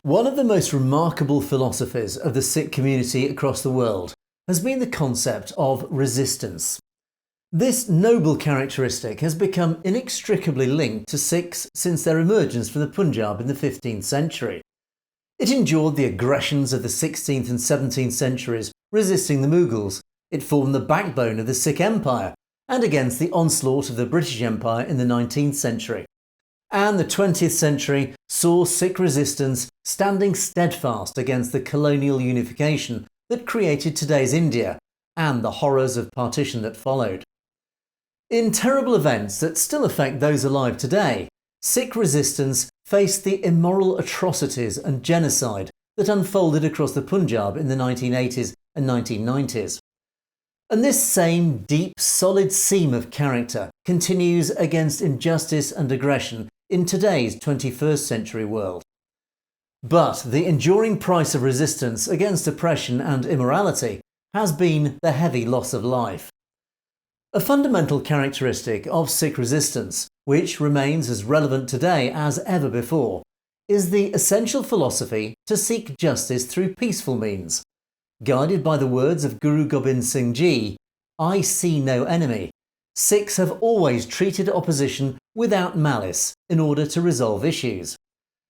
One of the most remarkable philosophies of the Sikh community across the world has been the concept of resistance. This noble characteristic has become inextricably linked to Sikhs since their emergence from the Punjab in the 15th century. It endured the aggressions of the 16th and 17th centuries, resisting the Mughals. It formed the backbone of the Sikh Empire and against the onslaught of the British Empire in the 19th century. And the 20th century saw Sikh resistance standing steadfast against the colonial unification that created today's India and the horrors of partition that followed. In terrible events that still affect those alive today, Sikh resistance faced the immoral atrocities and genocide that unfolded across the Punjab in the 1980s and 1990s. And this same deep, solid seam of character continues against injustice and aggression in today's 21st century world. But the enduring price of resistance against oppression and immorality has been the heavy loss of life. A fundamental characteristic of Sikh resistance, which remains as relevant today as ever before, is the essential philosophy to seek justice through peaceful means. Guided by the words of Guru Gobind Singh Ji, "I see no enemy," Sikhs have always treated opposition without malice in order to resolve issues.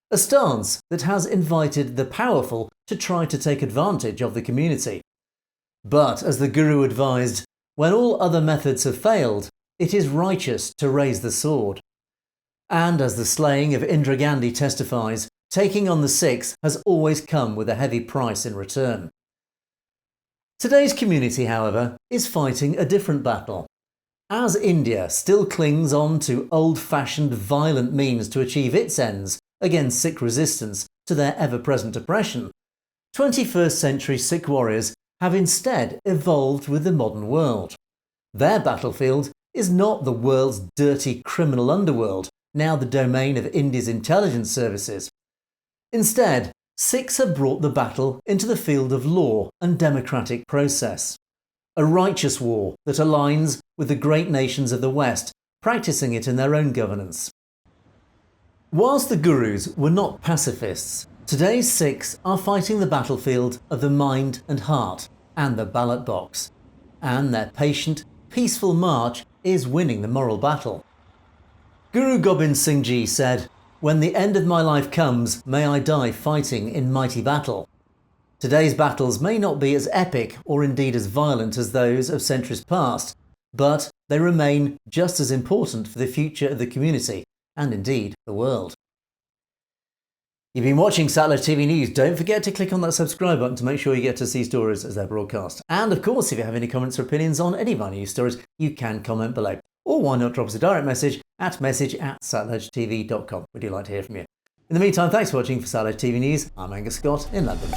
A stance that has invited the powerful to try to take advantage of the community. But as the Guru advised, when all other methods have failed, it is righteous to raise the sword. And as the slaying of Indira Gandhi testifies, taking on the Sikhs has always come with a heavy price in return. Today's community, however, is fighting a different battle. As India still clings on to old-fashioned violent means to achieve its ends against Sikh resistance to their ever-present oppression, 21st century Sikh warriors have instead evolved with the modern world. Their battlefield is not the world's dirty criminal underworld, now the domain of India's intelligence services. Instead, Sikhs have brought the battle into the field of law and democratic process. A righteous war that aligns with the great nations of the West, practicing it in their own governance. Whilst the Gurus were not pacifists, today's Sikhs are fighting the battlefield of the mind and heart and the ballot box. And their patient, peaceful march is winning the moral battle. Guru Gobind Singh Ji said, "When the end of my life comes, may I die fighting in mighty battle." Today's battles may not be as epic or indeed as violent as those of centuries past, but they remain just as important for the future of the community and indeed the world. You've been watching Satellite TV News. Don't forget to click on that subscribe button to make sure you get to see stories as they're broadcast. And of course, if you have any comments or opinions on any of our news stories, you can comment below. Or why not drop us a direct message at message@satellitetv.com. We do like to hear from you. In the meantime, thanks for watching for Satellite TV News. I'm Angus Scott in London.